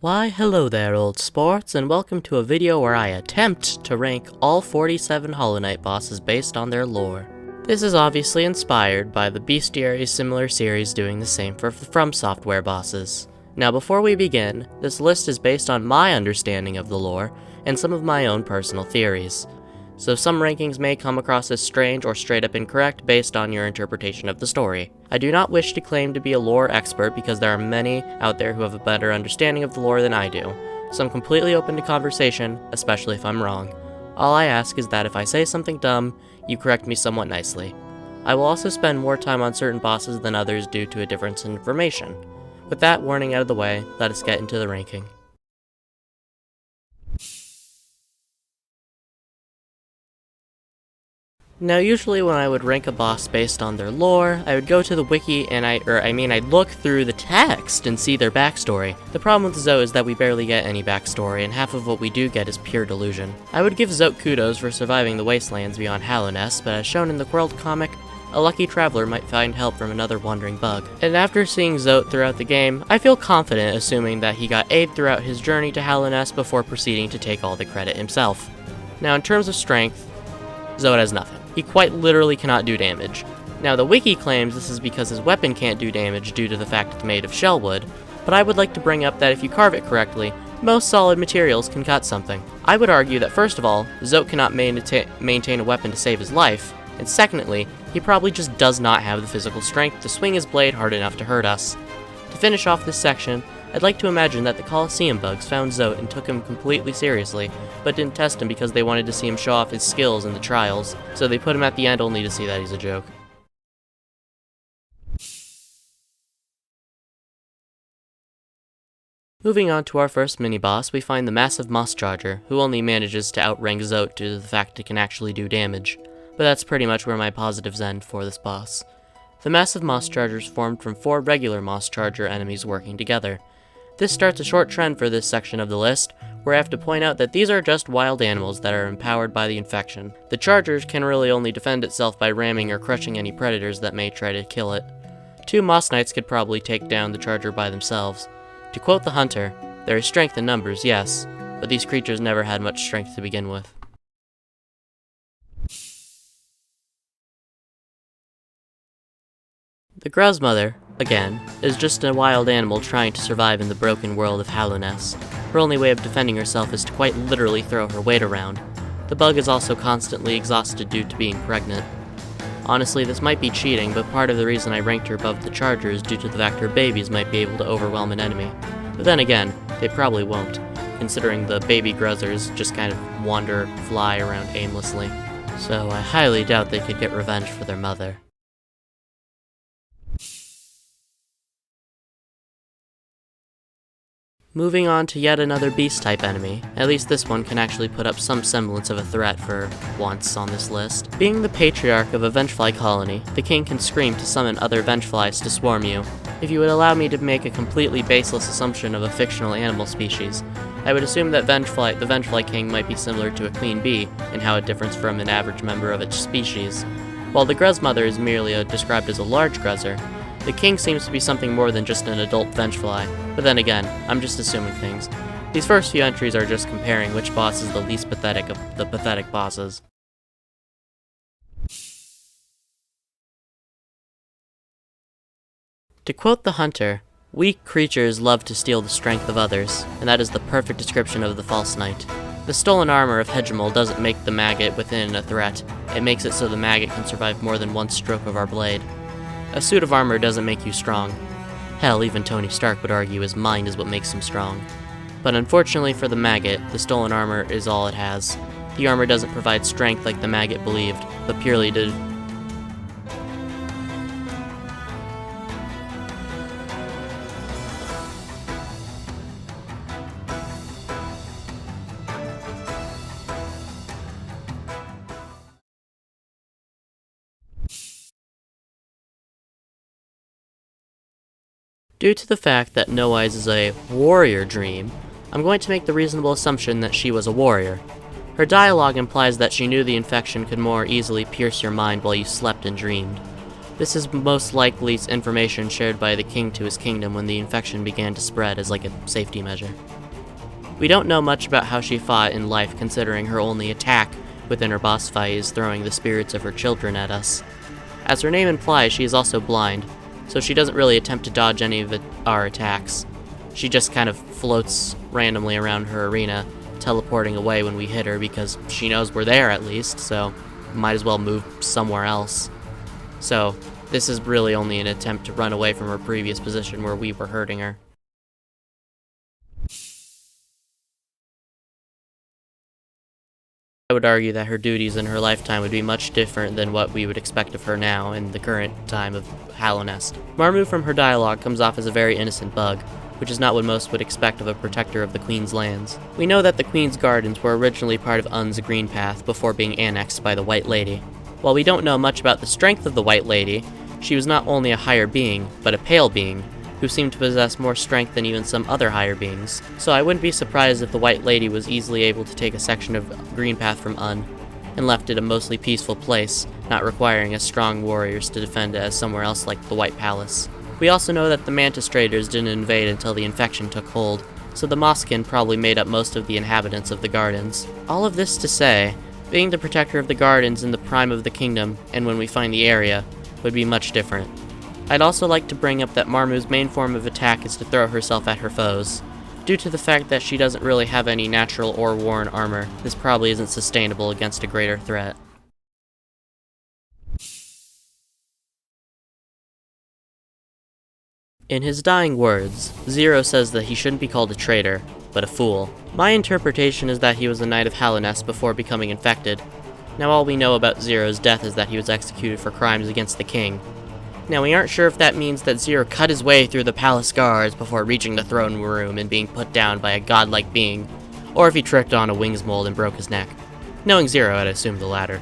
Why hello there old sports, and welcome to a video where I attempt to rank all 47 Hollow Knight bosses based on their lore. This is obviously inspired by the bestiary similar series doing the same for the From Software bosses. Now before we begin, this list is based on my understanding of the lore and some of my own personal theories. So some rankings may come across as strange or straight up incorrect based on your interpretation of the story. I do not wish to claim to be a lore expert because there are many out there who have a better understanding of the lore than I do, so I'm completely open to conversation, especially if I'm wrong. All I ask is that if I say something dumb, you correct me somewhat nicely. I will also spend more time on certain bosses than others due to a difference in information. With that warning out of the way, let us get into the ranking. Now usually when I would rank a boss based on their lore, I would go to the wiki and I'd look through the text and see their backstory. The problem with Zote is that we barely get any backstory, and half of what we do get is pure delusion. I would give Zote kudos for surviving the wastelands beyond Hallownest, but as shown in the World comic, a lucky traveler might find help from another wandering bug. And after seeing Zote throughout the game, I feel confident assuming that he got aid throughout his journey to Hallownest before proceeding to take all the credit himself. Now in terms of strength, Zote has nothing. He quite literally cannot do damage. Now the wiki claims this is because his weapon can't do damage due to the fact it's made of shellwood, but I would like to bring up that if you carve it correctly, most solid materials can cut something. I would argue that first of all, Zote cannot maintain a weapon to save his life, and secondly, he probably just does not have the physical strength to swing his blade hard enough to hurt us. To finish off this section, I'd like to imagine that the Colosseum bugs found Zote and took him completely seriously, but didn't test him because they wanted to see him show off his skills in the trials, so they put him at the end only to see that he's a joke. Moving on to our first mini-boss, we find the massive Moss Charger, who only manages to outrank Zote due to the fact it can actually do damage, but that's pretty much where my positives end for this boss. The massive Moss Chargers formed from 4 regular Moss Charger enemies working together. This starts a short trend for this section of the list, where I have to point out that these are just wild animals that are empowered by the infection. The Chargers can really only defend itself by ramming or crushing any predators that may try to kill it. 2 Moss Knights could probably take down the Charger by themselves. To quote the Hunter, there is strength in numbers, yes, but these creatures never had much strength to begin with. The Gruzmother, again, is just a wild animal trying to survive in the broken world of Hallownest. Her only way of defending herself is to quite literally throw her weight around. The bug is also constantly exhausted due to being pregnant. Honestly, this might be cheating, but part of the reason I ranked her above the Charger is due to the fact her babies might be able to overwhelm an enemy. But then again, they probably won't, considering the baby Gruzzers just kind of fly around aimlessly. So I highly doubt they could get revenge for their mother. Moving on to yet another beast-type enemy, at least this one can actually put up some semblance of a threat for once on this list. Being the patriarch of a Vengefly colony, the king can scream to summon other Vengeflies to swarm you. If you would allow me to make a completely baseless assumption of a fictional animal species, I would assume that the Vengefly king might be similar to a queen bee in how it differs from an average member of its species. While the Gruzmother is merely described as a large Gruzzer, the king seems to be something more than just an adult Vengefly, but then again, I'm just assuming things. These first few entries are just comparing which boss is the least pathetic of the pathetic bosses. To quote the Hunter, weak creatures love to steal the strength of others, and that is the perfect description of the False Knight. The stolen armor of Hegemol doesn't make the maggot within a threat, it makes it so the maggot can survive more than one stroke of our blade. A suit of armor doesn't make you strong. Hell, even Tony Stark would argue his mind is what makes him strong. But unfortunately for the maggot, the stolen armor is all it has. The armor doesn't provide strength like the maggot believed, but purely did. Due to the fact that No Eyes is a warrior dream, I'm going to make the reasonable assumption that she was a warrior. Her dialogue implies that she knew the infection could more easily pierce your mind while you slept and dreamed. This is most likely information shared by the king to his kingdom when the infection began to spread as like a safety measure. We don't know much about how she fought in life, considering her only attack within her boss fight is throwing the spirits of her children at us. As her name implies, she is also blind, so she doesn't really attempt to dodge any of our attacks. She just kind of floats randomly around her arena, teleporting away when we hit her because she knows we're there at least, so might as well move somewhere else. So this is really only an attempt to run away from her previous position where we were hurting her. I would argue that her duties in her lifetime would be much different than what we would expect of her now in the current time of Hallownest. Marmu from her dialogue comes off as a very innocent bug, which is not what most would expect of a protector of the Queen's lands. We know that the Queen's gardens were originally part of Un's Green Path before being annexed by the White Lady. While we don't know much about the strength of the White Lady, she was not only a higher being, but a pale being, who seemed to possess more strength than even some other higher beings. So I wouldn't be surprised if the White Lady was easily able to take a section of Green Path from Un, and left it a mostly peaceful place, not requiring as strong warriors to defend it as somewhere else like the White Palace. We also know that the Mantis Traders didn't invade until the infection took hold, so the Moskin probably made up most of the inhabitants of the gardens. All of this to say, being the protector of the gardens in the prime of the kingdom, and when we find the area, would be much different. I'd also like to bring up that Marmu's main form of attack is to throw herself at her foes. Due to the fact that she doesn't really have any natural or worn armor, this probably isn't sustainable against a greater threat. In his dying words, Zero says that he shouldn't be called a traitor, but a fool. My interpretation is that he was a knight of Hallownest before becoming infected. Now all we know about Zero's death is that he was executed for crimes against the king. Now we aren't sure if that means that Zero cut his way through the palace guards before reaching the throne room and being put down by a godlike being, or if he tricked on a wings mold and broke his neck. Knowing Zero, I'd assume the latter.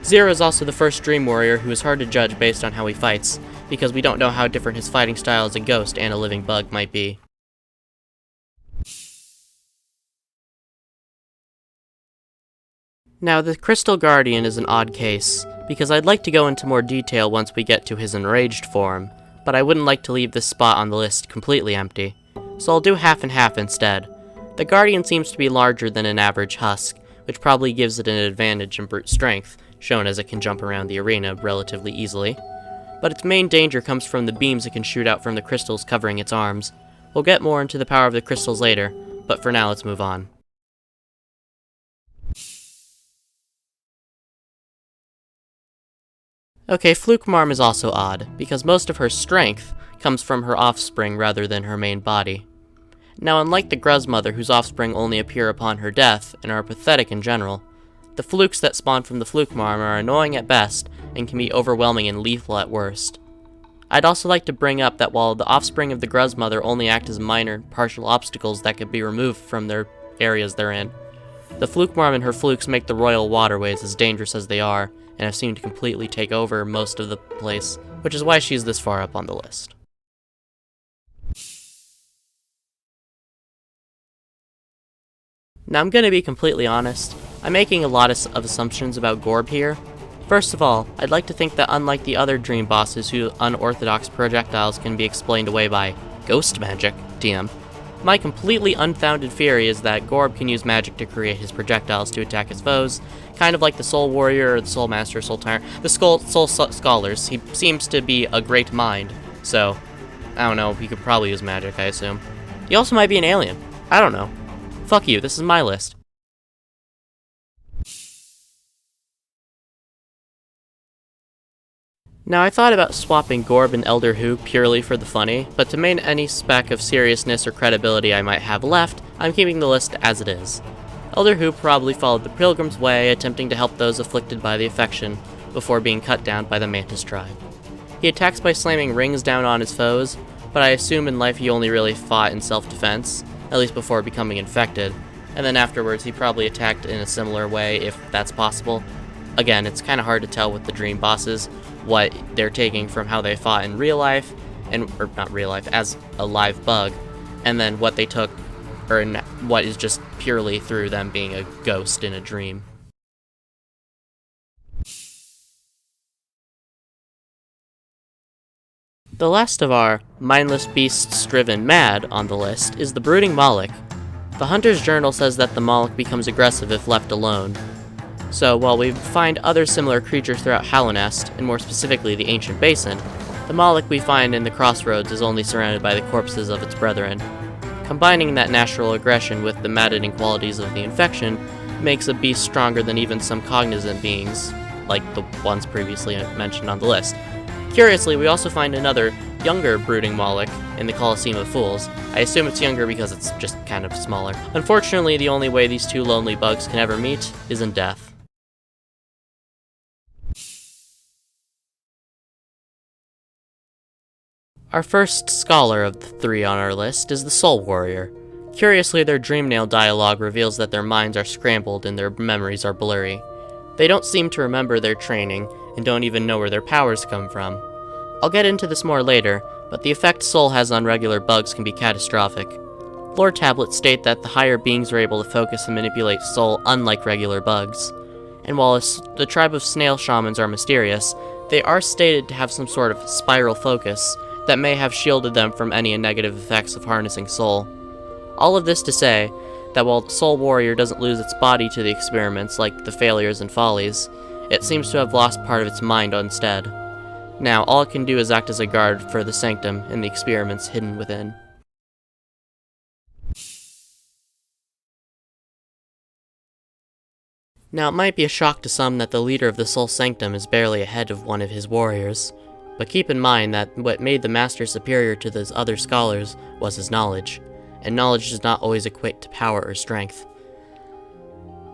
Zero is also the first Dream Warrior who is hard to judge based on how he fights, because we don't know how different his fighting style as a ghost and a living bug might be. Now, the Crystal Guardian is an odd case, because I'd like to go into more detail once we get to his Enraged form, but I wouldn't like to leave this spot on the list completely empty, so I'll do half and half instead. The Guardian seems to be larger than an average husk, which probably gives it an advantage in brute strength, shown as it can jump around the arena relatively easily. But its main danger comes from the beams it can shoot out from the crystals covering its arms. We'll get more into the power of the crystals later, but for now let's move on. Okay, Flukemarm is also odd, because most of her strength comes from her offspring rather than her main body. Now, unlike the Gruzmother, whose offspring only appear upon her death and are pathetic in general, the flukes that spawn from the Flukemarm are annoying at best and can be overwhelming and lethal at worst. I'd also like to bring up that while the offspring of the Gruzmother only act as minor, partial obstacles that could be removed from their areas they're in, the Flukemarm and her flukes make the royal waterways as dangerous as they are, and have seemed to completely take over most of the place, which is why she's this far up on the list. Now I'm gonna be completely honest, I'm making a lot of assumptions about Gorb here. First of all, I'd like to think that unlike the other dream bosses whose unorthodox projectiles can be explained away by ghost magic, TM, my completely unfounded theory is that Gorb can use magic to create his projectiles to attack his foes, kind of like the Soul Warrior or the Soul Master or Soul Tyrant, the Soul Scholars. He seems to be a great mind, so I don't know, he could probably use magic, I assume. He also might be an alien. I don't know. Fuck you, this is my list. Now, I thought about swapping Gorb and Elder Hu purely for the funny, but to maintain any speck of seriousness or credibility I might have left, I'm keeping the list as it is. Elder Hu probably followed the Pilgrim's way, attempting to help those afflicted by the affection, before being cut down by the Mantis tribe. He attacks by slamming rings down on his foes, but I assume in life he only really fought in self-defense, at least before becoming infected, and then afterwards he probably attacked in a similar way if that's possible. Again, it's kind of hard to tell with the dream bosses what they're taking from how they fought in real life, or not real life, as a live bug, and then what they took, or what is just purely through them being a ghost in a dream. The last of our mindless beasts driven mad on the list is the Brooding Mawlek. The Hunter's Journal says that the Mawlek becomes aggressive if left alone. So while we find other similar creatures throughout Hallownest, and more specifically the Ancient Basin, the Mawlek we find in the Crossroads is only surrounded by the corpses of its brethren. Combining that natural aggression with the maddening qualities of the infection makes a beast stronger than even some cognizant beings, like the ones previously mentioned on the list. Curiously, we also find another, younger Brooding Mawlek in the Colosseum of Fools. I assume it's younger because it's just kind of smaller. Unfortunately, the only way these two lonely bugs can ever meet is in death. Our first scholar of the three on our list is the Soul Warrior. Curiously, their Dreamnail dialogue reveals that their minds are scrambled and their memories are blurry. They don't seem to remember their training, and don't even know where their powers come from. I'll get into this more later, but the effect Soul has on regular bugs can be catastrophic. Lore tablets state that the higher beings are able to focus and manipulate Soul unlike regular bugs. And while the tribe of snail shamans are mysterious, they are stated to have some sort of spiral focus that may have shielded them from any negative effects of harnessing Soul. All of this to say that while the Soul Warrior doesn't lose its body to the experiments like the failures and follies, it seems to have lost part of its mind instead. Now, all it can do is act as a guard for the sanctum and the experiments hidden within. Now, it might be a shock to some that the leader of the Soul Sanctum is barely ahead of one of his warriors, but keep in mind that what made the Master superior to those other scholars was his knowledge, and knowledge does not always equate to power or strength.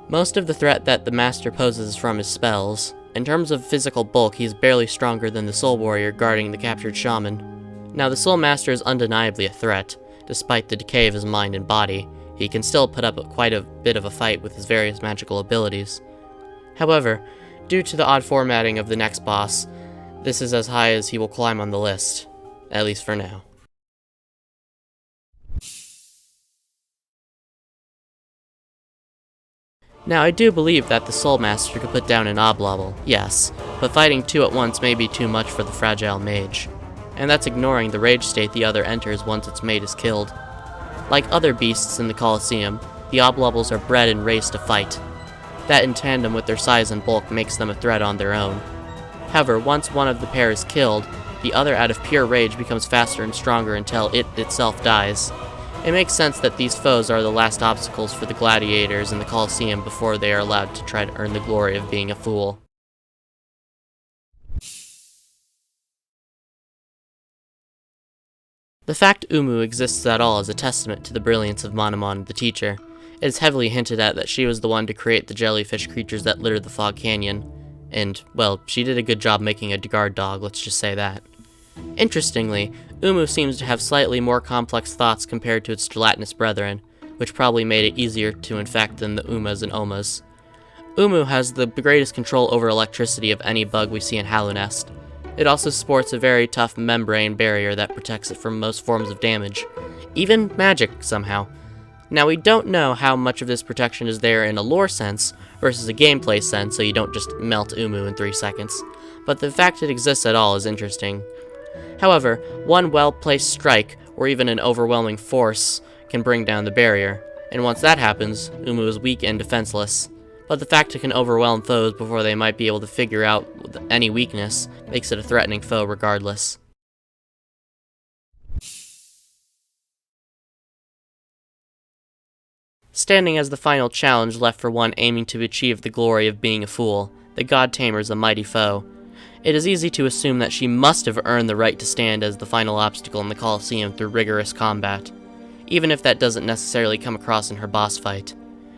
Most of the threat that the Master poses is from his spells. In terms of physical bulk, he's barely stronger than the Soul Warrior guarding the captured shaman. Now, the Soul Master is undeniably a threat. Despite the decay of his mind and body, he can still put up quite a bit of a fight with his various magical abilities. However, due to the odd formatting of the next boss, this is as high as he will climb on the list, at least for now. Now, I do believe that the Soul Master could put down an Oblobble, yes, but fighting two at once may be too much for the fragile mage. And that's ignoring the rage state the other enters once its mate is killed. Like other beasts in the Colosseum, the Oblobbles are bred and raised to fight. That in tandem with their size and bulk makes them a threat on their own. However, once one of the pair is killed, the other out of pure rage becomes faster and stronger until it itself dies. It makes sense that these foes are the last obstacles for the gladiators in the Colosseum before they are allowed to try to earn the glory of being a fool. The fact Uumuu exists at all is a testament to the brilliance of Manamon the teacher. It is heavily hinted at that she was the one to create the jellyfish creatures that litter the Fog Canyon. And, well, she did a good job making a guard dog, let's just say that. Interestingly, Uumuu seems to have slightly more complex thoughts compared to its gelatinous brethren, which probably made it easier to infect than the Umas and Omas. Uumuu has the greatest control over electricity of any bug we see in Hallownest. It also sports a very tough membrane barrier that protects it from most forms of damage, even magic somehow. Now, we don't know how much of this protection is there in a lore sense versus a gameplay sense, so you don't just melt Uumuu in 3 seconds, but the fact it exists at all is interesting. However, one well-placed strike, or even an overwhelming force, can bring down the barrier, and once that happens, Uumuu is weak and defenseless. But the fact it can overwhelm foes before they might be able to figure out any weakness makes it a threatening foe regardless. Standing as the final challenge left for one aiming to achieve the glory of being a fool, the God Tamer is a mighty foe. It is easy to assume that she must have earned the right to stand as the final obstacle in the Colosseum through rigorous combat, even if that doesn't necessarily come across in her boss fight.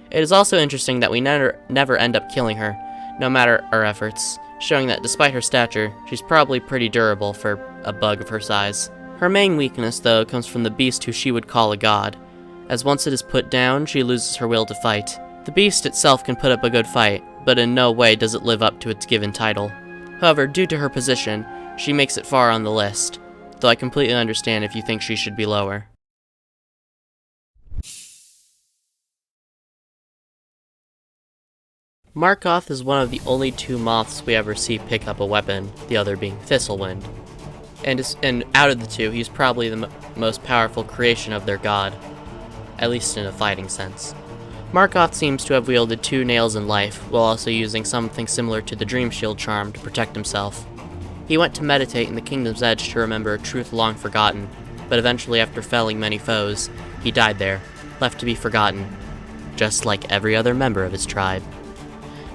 It is also interesting that we never end up killing her, no matter our efforts, showing that despite her stature, she's probably pretty durable for a bug of her size. Her main weakness, though, comes from the beast who she would call a god, as once it is put down, she loses her will to fight. The beast itself can put up a good fight, but in no way does it live up to its given title. However, due to her position, she makes it far on the list, though I completely understand if you think she should be lower. Markoth is one of the only 2 moths we ever see pick up a weapon, the other being Thistlewind. And out of the two, he's probably the most powerful creation of their god, at least in a fighting sense. Markoth seems to have wielded 2 nails in life, while also using something similar to the Dream Shield charm to protect himself. He went to meditate in the Kingdom's Edge to remember a truth long forgotten, but eventually after felling many foes, he died there, left to be forgotten, just like every other member of his tribe.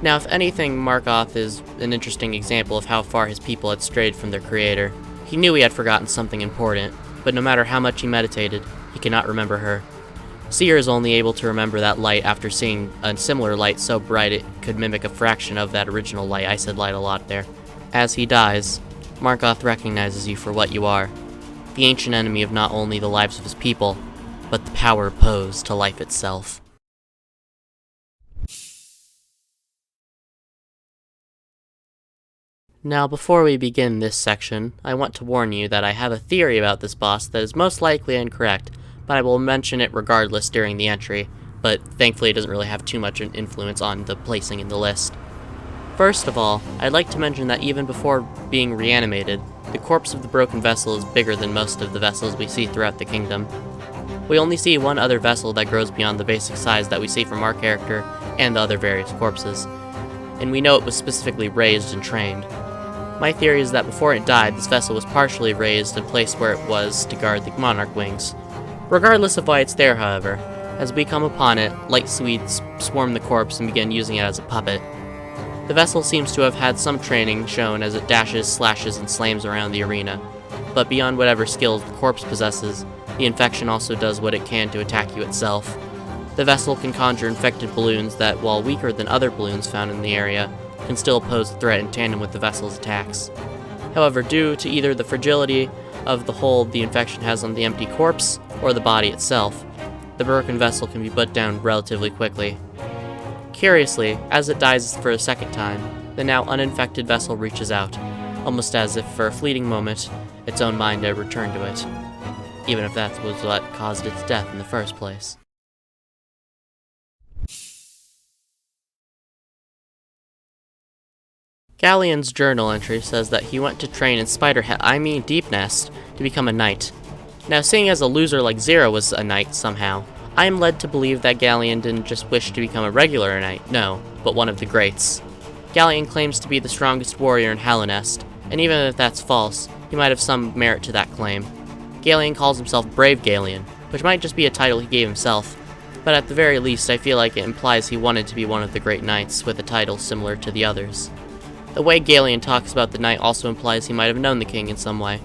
Now, if anything, Markoth is an interesting example of how far his people had strayed from their creator. He knew he had forgotten something important, but no matter how much he meditated, he cannot remember her. Seer is only able to remember that light after seeing a similar light so bright it could mimic a fraction of that original light. I said light a lot there. As he dies, Markoth recognizes you for what you are, the ancient enemy of not only the lives of his people, but the power opposed to life itself. Now, before we begin this section, I want to warn you that I have a theory about this boss that is most likely incorrect, but I will mention it regardless during the entry, but thankfully it doesn't really have too much influence on the placing in the list. First of all, I'd like to mention that even before being reanimated, the corpse of the broken vessel is bigger than most of the vessels we see throughout the kingdom. We only see one other vessel that grows beyond the basic size that we see from our character and the other various corpses, and we know it was specifically raised and trained. My theory is that before it died, this vessel was partially raised and placed where it was to guard the monarch wings. Regardless of why it's there, however, as we come upon it, light seeds swarm the corpse and begin using it as a puppet. The vessel seems to have had some training shown as it dashes, slashes, and slams around the arena, but beyond whatever skills the corpse possesses, the infection also does what it can to attack you itself. The vessel can conjure infected balloons that, while weaker than other balloons found in the area, can still pose a threat in tandem with the vessel's attacks. However, due to either the fragility of the hold the infection has on the empty corpse, or the body itself, the broken vessel can be put down relatively quickly. Curiously, as it dies for a second time, the now uninfected vessel reaches out, almost as if for a fleeting moment, its own mind had returned to it, even if that was what caused its death in the first place. Galien's journal entry says that he went to train in Deep Nest, to become a knight. Now, seeing as a loser like Zero was a knight somehow, I am led to believe that Galien didn't just wish to become a regular knight, no, but one of the greats. Galien claims to be the strongest warrior in Hallownest, and even if that's false, he might have some merit to that claim. Galien calls himself Brave Galien, which might just be a title he gave himself, but at the very least I feel like it implies he wanted to be one of the great knights with a title similar to the others. The way Galien talks about the knight also implies he might have known the king in some way.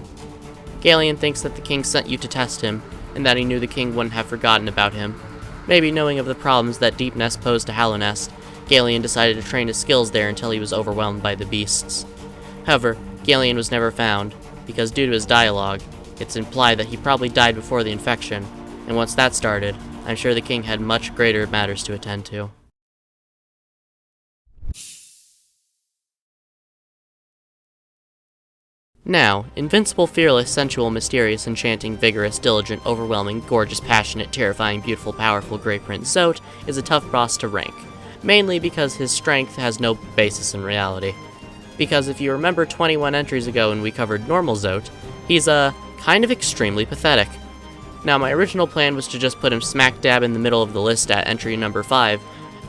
Galien thinks that the king sent you to test him, and that he knew the king wouldn't have forgotten about him. Maybe knowing of the problems that Deep Nest posed to Hallownest, Galien decided to train his skills there until he was overwhelmed by the beasts. However, Galien was never found, because due to his dialogue, it's implied that he probably died before the infection, and once that started, I'm sure the king had much greater matters to attend to. Now, invincible, fearless, sensual, mysterious, enchanting, vigorous, diligent, overwhelming, gorgeous, passionate, terrifying, beautiful, powerful Grey Prince Zote is a tough boss to rank, mainly because his strength has no basis in reality. Because if you remember 21 entries ago when we covered normal Zote, he's kind of extremely pathetic. Now, my original plan was to just put him smack dab in the middle of the list at entry number 5,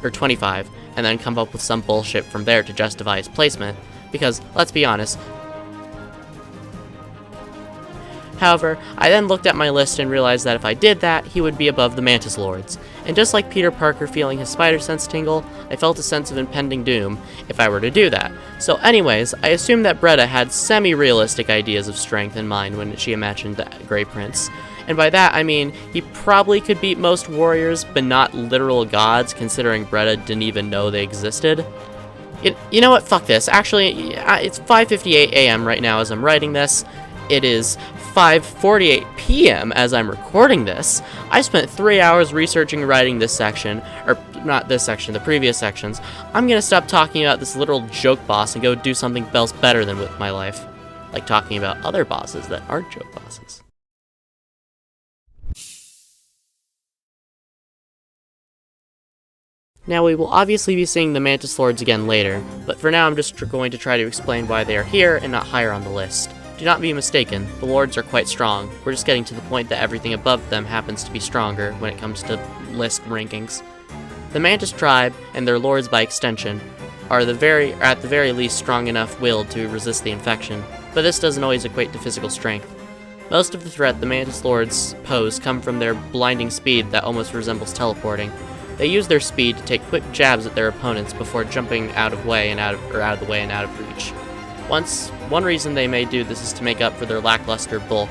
or 25, and then come up with some bullshit from there to justify his placement, because, let's be honest. However, I then looked at my list and realized that if I did that, he would be above the Mantis Lords. And just like Peter Parker feeling his spider sense tingle, I felt a sense of impending doom if I were to do that. So anyways, I assumed that Bretta had semi-realistic ideas of strength in mind when she imagined the Grey Prince. And by that, I mean he probably could beat most warriors, but not literal gods, considering Bretta didn't even know they existed. You know what? Fuck this. Actually, it's 5:58 a.m. right now as I'm writing this. It is 5:48 p.m. as I'm recording this. I spent 3 hours researching and writing this section, or not this section, the previous sections. I'm gonna stop talking about this literal joke boss and go do something else better than with my life. Like talking about other bosses that aren't joke bosses. Now, we will obviously be seeing the Mantis Lords again later, but for now I'm just going to try to explain why they are here and not higher on the list. Do not be mistaken, the Lords are quite strong. We're just getting to the point that everything above them happens to be stronger when it comes to list rankings. The Mantis tribe, and their Lords by extension, are at the very least strong enough willed to resist the infection, but this doesn't always equate to physical strength. Most of the threat the Mantis Lords pose come from their blinding speed that almost resembles teleporting. They use their speed to take quick jabs at their opponents before jumping out of the way and out of reach. One reason they may do this is to make up for their lackluster bulk.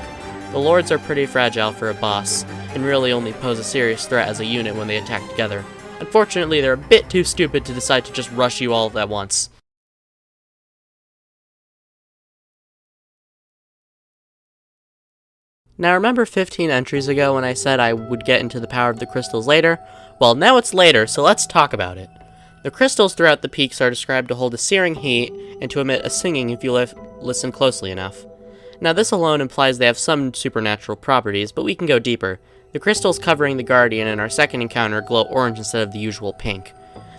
The Lords are pretty fragile for a boss, and really only pose a serious threat as a unit when they attack together. Unfortunately, they're a bit too stupid to decide to just rush you all at once. Now remember 15 entries ago when I said I would get into the power of the crystals later? Well, now it's later, so let's talk about it. The crystals throughout the peaks are described to hold a searing heat and to emit a singing if you listen closely enough. Now this alone implies they have some supernatural properties, but we can go deeper. The crystals covering the Guardian in our second encounter glow orange instead of the usual pink.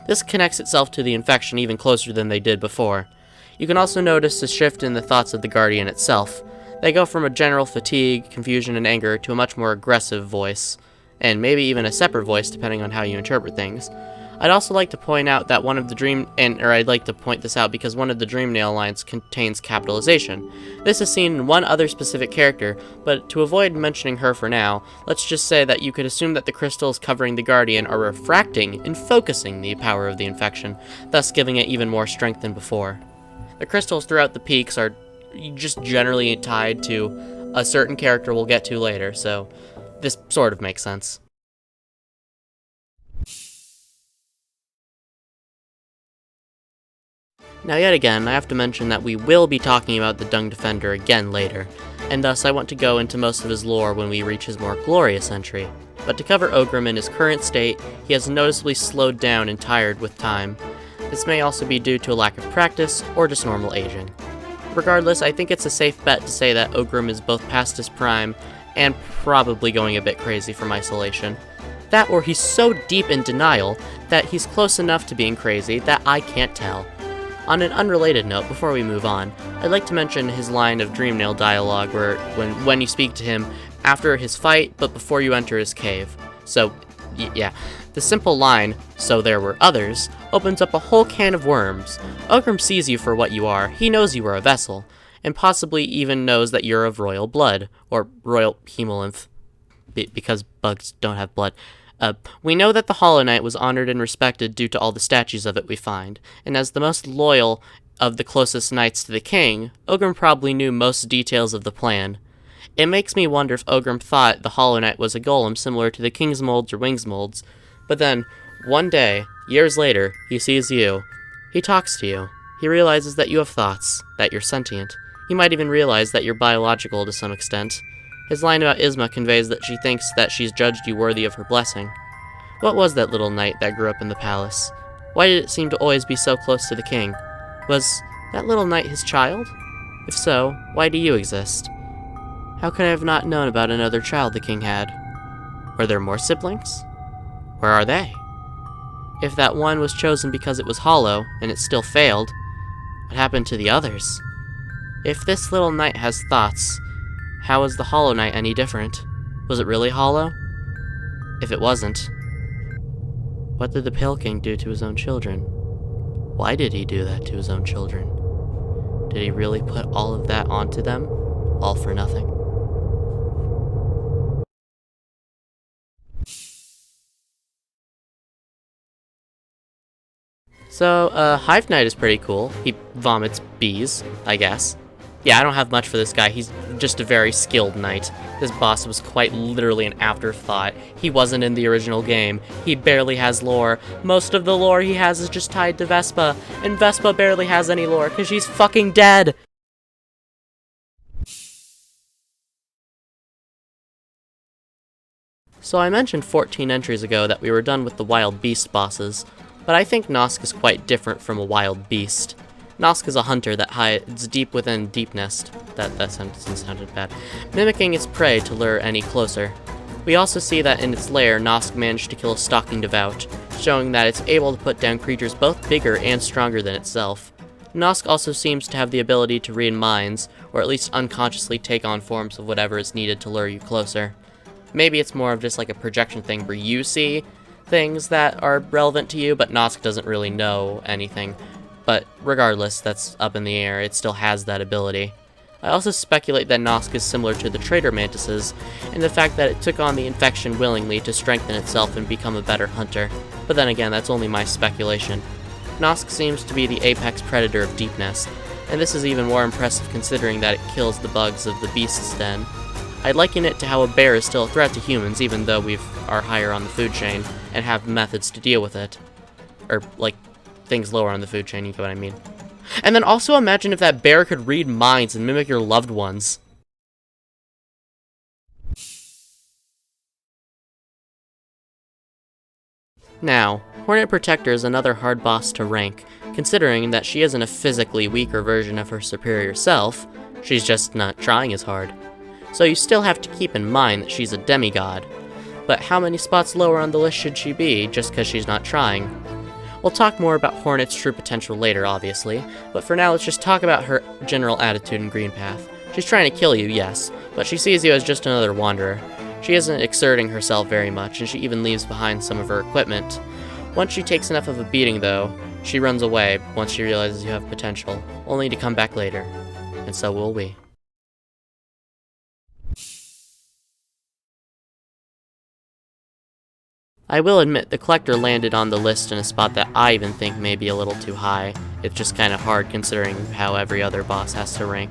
This connects itself to the infection even closer than they did before. You can also notice a shift in the thoughts of the Guardian itself. They go from a general fatigue, confusion, and anger to a much more aggressive voice, and maybe even a separate voice depending on how you interpret things. I'd also like to point out that I'd like to point this out because one of the Dream Nail lines contains capitalization. This is seen in one other specific character, but to avoid mentioning her for now, let's just say that you could assume that the crystals covering the Guardian are refracting and focusing the power of the infection, thus giving it even more strength than before. The crystals throughout the peaks are just generally tied to a certain character we'll get to later, so this sort of makes sense. Now yet again, I have to mention that we will be talking about the Dung Defender again later, and thus I want to go into most of his lore when we reach his more glorious entry. But to cover Ogrim in his current state, he has noticeably slowed down and tired with time. This may also be due to a lack of practice, or just normal aging. Regardless, I think it's a safe bet to say that Ogrim is both past his prime, and probably going a bit crazy from isolation. That or he's so deep in denial that he's close enough to being crazy that I can't tell. On an unrelated note, before we move on, I'd like to mention his line of Dreamnail dialogue where when you speak to him after his fight, but before you enter his cave. So, yeah. The simple line, "so there were others," opens up a whole can of worms. Ogrim sees you for what you are, he knows you are a vessel, and possibly even knows that you're of royal blood, or royal hemolymph, because bugs don't have blood. We know that the Hollow Knight was honored and respected due to all the statues of it we find, and as the most loyal of the closest knights to the king, Ogrim probably knew most details of the plan. It makes me wonder if Ogrim thought the Hollow Knight was a golem similar to the King's Molds or Wings Molds, but then, one day, years later, he sees you. He talks to you. He realizes that you have thoughts, that you're sentient. He might even realize that you're biological to some extent. His line about Isma conveys that she thinks that she's judged you worthy of her blessing. What was that little knight that grew up in the palace? Why did it seem to always be so close to the king? Was that little knight his child? If so, why do you exist? How could I have not known about another child the king had? Were there more siblings? Where are they? If that one was chosen because it was hollow, and it still failed, what happened to the others? If this little knight has thoughts, how is the Hollow Knight any different? Was it really hollow? If it wasn't, what did the Pale King do to his own children? Why did he do that to his own children? Did he really put all of that onto them? All for nothing? So, Hive Knight is pretty cool. He vomits bees, I guess. Yeah, I don't have much for this guy. He's just a very skilled knight. This boss was quite literally an afterthought. He wasn't in the original game. He barely has lore. Most of the lore he has is just tied to Vespa, and Vespa barely has any lore because she's fucking dead. So I mentioned 14 entries ago that we were done with the wild beast bosses, but I think Nosk is quite different from a wild beast. Nosk is a hunter that hides deep within deep nest. That sentence sounded bad. Mimicking its prey to lure any closer. We also see that in its lair, Nosk managed to kill a stalking devout, showing that it's able to put down creatures both bigger and stronger than itself. Nosk also seems to have the ability to read minds, or at least unconsciously take on forms of whatever is needed to lure you closer. Maybe it's more of just like a projection thing where you see things that are relevant to you, but Nosk doesn't really know anything. But regardless, that's up in the air, it still has that ability. I also speculate that Nosk is similar to the Traitor Mantises, in the fact that it took on the infection willingly to strengthen itself and become a better hunter. But then again, that's only my speculation. Nosk seems to be the apex predator of Deepnest, and this is even more impressive considering that it kills the bugs of the Beast's Den. I'd liken it to how a bear is still a threat to humans even though we are higher on the food chain and have methods to deal with it. Or, like, things lower on the food chain, you know what I mean. And then also imagine if that bear could read minds and mimic your loved ones. Now, Hornet Protector is another hard boss to rank, considering that she isn't a physically weaker version of her superior self, she's just not trying as hard. So you still have to keep in mind that she's a demigod. But how many spots lower on the list should she be, just because she's not trying? We'll talk more about Hornet's true potential later, obviously, but for now let's just talk about her general attitude in Green Path. She's trying to kill you, yes, but she sees you as just another wanderer. She isn't exerting herself very much, and she even leaves behind some of her equipment. Once she takes enough of a beating, though, she runs away once she realizes you have potential, only to come back later. And so will we. I will admit, the Collector landed on the list in a spot that I even think may be a little too high. It's just kinda hard considering how every other boss has to rank.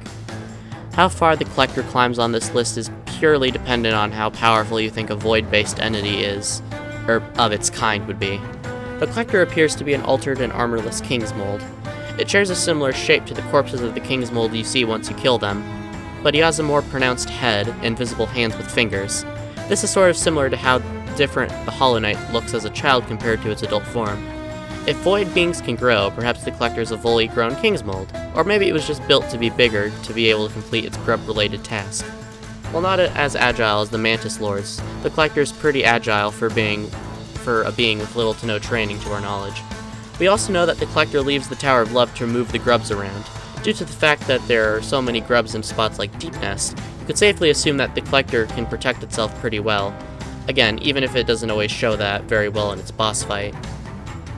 How far the Collector climbs on this list is purely dependent on how powerful you think a void-based entity is, or of its kind would be. The Collector appears to be an altered and armorless King's Mold. It shares a similar shape to the corpses of the King's Mold you see once you kill them, but he has a more pronounced head and visible hands with fingers. This is sort of similar to how different the Hollow Knight looks as a child compared to its adult form. If void beings can grow, perhaps the Collector is a fully grown King's Mold, or maybe it was just built to be bigger to be able to complete its grub-related task. While not as agile as the Mantis Lords, the Collector is pretty agile for a being with little to no training to our knowledge. We also know that the Collector leaves the Tower of Love to move the grubs around. Due to the fact that there are so many grubs in spots like Deepnest, you could safely assume that the Collector can protect itself pretty well. Again, even if it doesn't always show that very well in its boss fight.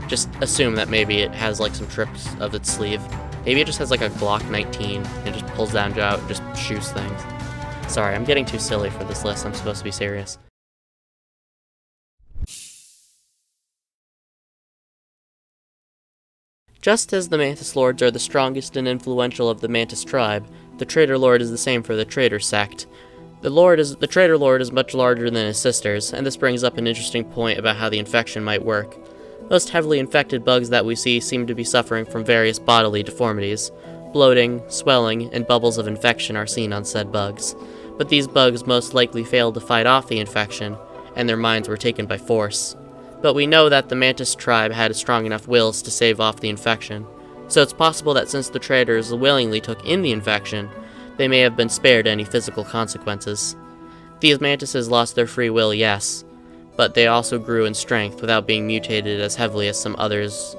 Just assume that maybe it has like some tricks of its sleeve. Maybe it just has like a Glock 19 and just pulls down out and just shoots things. Sorry, I'm getting too silly for this list, I'm supposed to be serious. Just as the Mantis Lords are the strongest and influential of the Mantis tribe, the Traitor Lord is the same for the Traitor sect. The Traitor Lord is much larger than his sisters, and this brings up an interesting point about how the infection might work. Most heavily infected bugs that we see seem to be suffering from various bodily deformities. Bloating, swelling, and bubbles of infection are seen on said bugs. But these bugs most likely failed to fight off the infection, and their minds were taken by force. But we know that the Mantis tribe had strong enough wills to stave off the infection, so it's possible that since the Traitors willingly took in the infection, they may have been spared any physical consequences. These mantises lost their free will, yes, but they also grew in strength without being mutated as heavily as some others,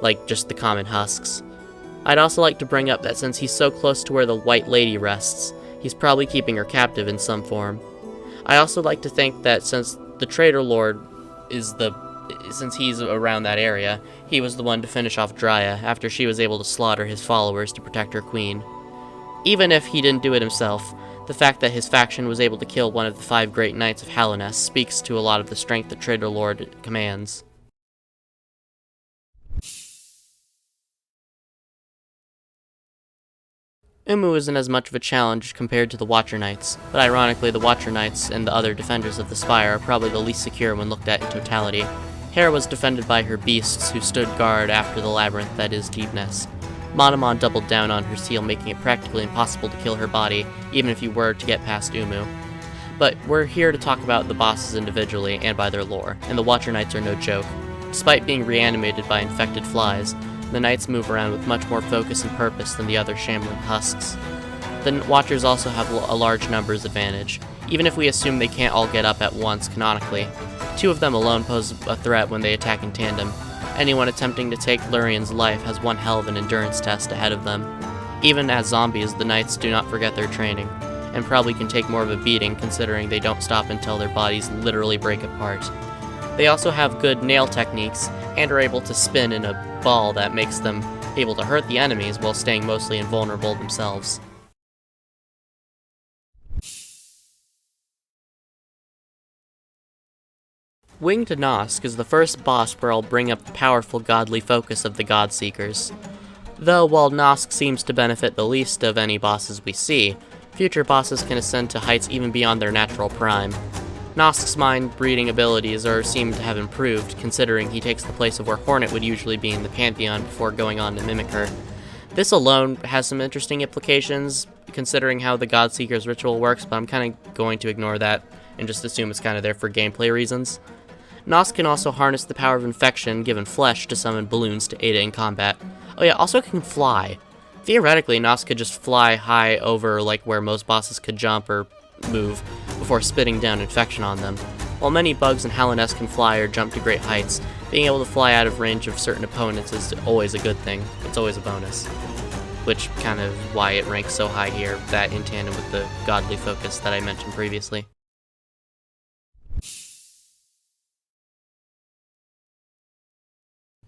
like just the common husks. I'd also like to bring up that since he's so close to where the White Lady rests, he's probably keeping her captive in some form. I also like to think that since the Traitor Lord since he's around that area, he was the one to finish off Drya after she was able to slaughter his followers to protect her queen. Even if he didn't do it himself, the fact that his faction was able to kill one of the 5 great knights of Hallownest speaks to a lot of the strength that Traitor Lord commands. Uumuu isn't as much of a challenge compared to the Watcher Knights, but ironically the Watcher Knights and the other defenders of the Spire are probably the least secure when looked at in totality. Hera was defended by her beasts who stood guard after the labyrinth that is Deepnest. Manamon doubled down on her seal, making it practically impossible to kill her body, even if you were to get past Uumuu. But we're here to talk about the bosses individually and by their lore, and the Watcher Knights are no joke. Despite being reanimated by infected flies, the Knights move around with much more focus and purpose than the other shambling husks. The Watchers also have a large numbers advantage, even if we assume they can't all get up at once canonically. 2 of them alone pose a threat when they attack in tandem. Anyone attempting to take Lurian's life has one hell of an endurance test ahead of them. Even as zombies, the knights do not forget their training, and probably can take more of a beating considering they don't stop until their bodies literally break apart. They also have good nail techniques, and are able to spin in a ball that makes them able to hurt the enemies while staying mostly invulnerable themselves. Winged Nosk is the first boss where I'll bring up the powerful godly focus of the Godseekers. Though while Nosk seems to benefit the least of any bosses we see, future bosses can ascend to heights even beyond their natural prime. Nosk's mind-reading abilities seem to have improved, considering he takes the place of where Hornet would usually be in the Pantheon before going on to mimic her. This alone has some interesting implications, considering how the Godseeker's ritual works, but I'm kind of going to ignore that and just assume it's kind of there for gameplay reasons. Nosk can also harness the power of infection given flesh to summon balloons to aid it in combat. Oh yeah, also can fly. Theoretically, Nosk could just fly high over like where most bosses could jump or move before spitting down infection on them. While many bugs and Hallownest can fly or jump to great heights, being able to fly out of range of certain opponents is always a good thing. It's always a bonus. Which kind of why it ranks so high here, that in tandem with the godly focus that I mentioned previously.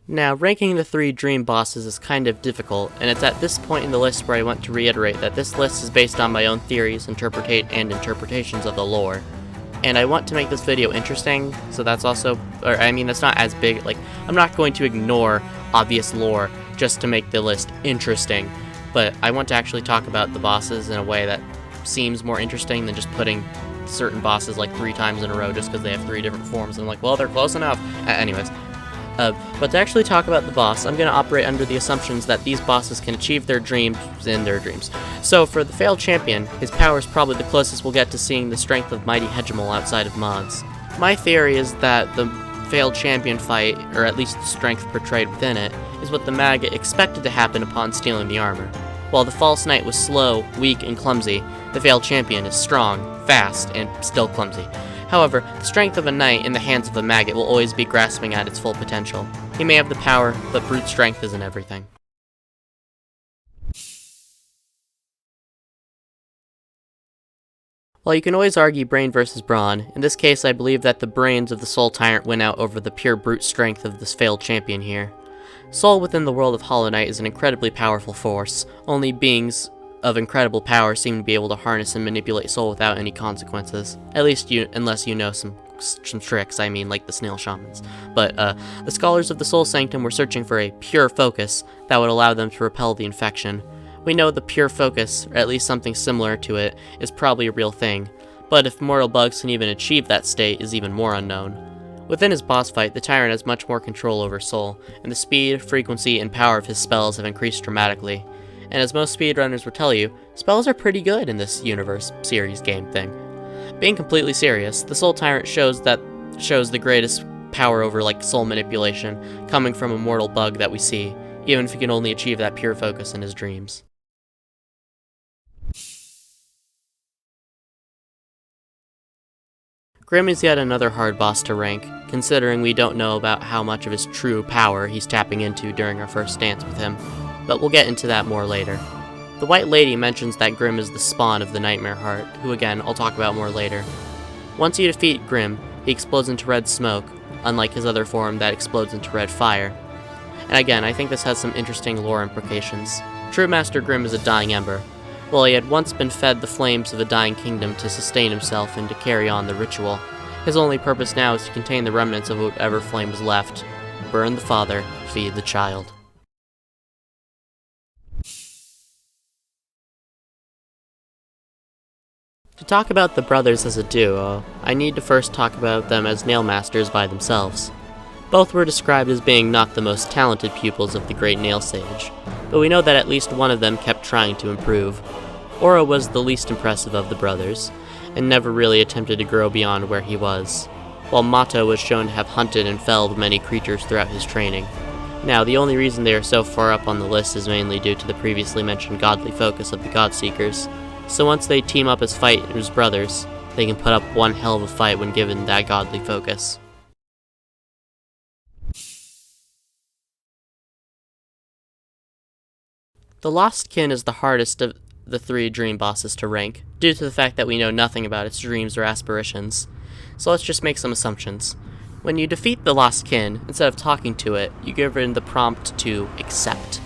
Now, ranking the 3 dream bosses is kind of difficult, and it's at this point in the list where I want to reiterate that this list is based on my own theories, interpretations of the lore. And I want to make this video interesting, so that's also, that's not as big, I'm not going to ignore obvious lore just to make the list interesting, but I want to actually talk about the bosses in a way that seems more interesting than just putting certain bosses 3 times in a row just because they have 3 different forms, and I'm like, well, they're close enough. Anyways. But to actually talk about the boss, I'm going to operate under the assumptions that these bosses can achieve their dreams in their dreams. So for the Failed Champion, his power is probably the closest we'll get to seeing the strength of Mighty Hegemon outside of mods. My theory is that the Failed Champion fight, or at least the strength portrayed within it, is what the maggot expected to happen upon stealing the armor. While the False Knight was slow, weak, and clumsy, the Failed Champion is strong, fast, and still clumsy. However, the strength of a knight in the hands of a maggot will always be grasping at its full potential. He may have the power, but brute strength isn't everything. While you can always argue brain versus brawn, in this case I believe that the brains of the Soul Tyrant win out over the pure brute strength of this failed champion here. Soul within the world of Hollow Knight is an incredibly powerful force. Only beings of incredible power seem to be able to harness and manipulate soul without any consequences. At least unless you know some tricks, like the snail shamans. But the scholars of the Soul Sanctum were searching for a pure focus that would allow them to repel the infection. We know the pure focus, or at least something similar to it, is probably a real thing, but if mortal bugs can even achieve that state is even more unknown. Within his boss fight, the Tyrant has much more control over Soul, and the speed, frequency, and power of his spells have increased dramatically. And as most speedrunners will tell you, spells are pretty good in this universe series game thing. Being completely serious, the Soul Tyrant shows the greatest power over soul manipulation coming from a mortal bug that we see, even if he can only achieve that pure focus in his dreams. Grimm is yet another hard boss to rank, considering we don't know about how much of his true power he's tapping into during our first dance with him, but we'll get into that more later. The White Lady mentions that Grimm is the spawn of the Nightmare Heart, who again, I'll talk about more later. Once you defeat Grimm, he explodes into red smoke, unlike his other form that explodes into red fire. And again, I think this has some interesting lore implications. True Master Grimm is a dying ember. While he had once been fed the flames of a dying kingdom to sustain himself and to carry on the ritual, his only purpose now is to contain the remnants of whatever flame was left. Burn the father, feed the child. To talk about the brothers as a duo, I need to first talk about them as nail masters by themselves. Both were described as being not the most talented pupils of the great nail sage, but we know that at least one of them kept trying to improve. Oro was the least impressive of the brothers, and never really attempted to grow beyond where he was, while Mato was shown to have hunted and felled many creatures throughout his training. Now, the only reason they are so far up on the list is mainly due to the previously mentioned godly focus of the Godseekers. So once they team up as fighters brothers, they can put up one hell of a fight when given that godly focus. The Lost Kin is the hardest of the 3 dream bosses to rank, due to the fact that we know nothing about its dreams or aspirations. So let's just make some assumptions. When you defeat the Lost Kin, instead of talking to it, you give it the prompt to accept.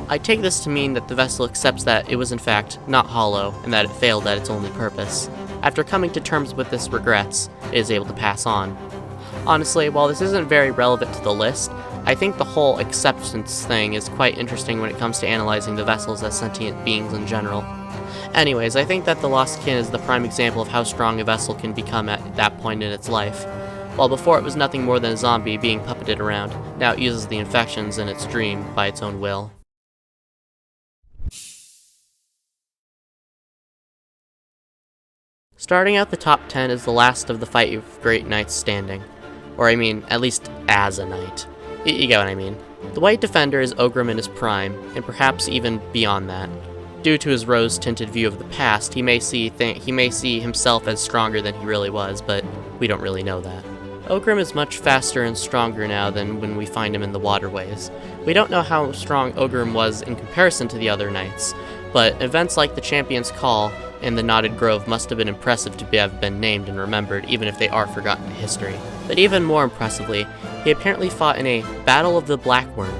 I take this to mean that the vessel accepts that it was in fact not hollow, and that it failed at its only purpose. After coming to terms with this regrets, it is able to pass on. Honestly, while this isn't very relevant to the list, I think the whole acceptance thing is quite interesting when it comes to analyzing the vessels as sentient beings in general. Anyways, I think that the Lost Kin is the prime example of how strong a vessel can become at that point in its life. While before it was nothing more than a zombie being puppeted around, now it uses the infections in its dream by its own will. Starting out the top 10 is the last of the 5 great knights standing. Or I mean, at least as a knight. You get what I mean. The White Defender is Ogrim in his prime, and perhaps even beyond that. Due to his rose-tinted view of the past, he may see himself as stronger than he really was, but we don't really know that. Ogrim is much faster and stronger now than when we find him in the waterways. We don't know how strong Ogrim was in comparison to the other knights, but events like the Champion's Call and the Knotted Grove must have been impressive to have been named and remembered, even if they are forgotten in history. But even more impressively, he apparently fought in a Battle of the Black Worm.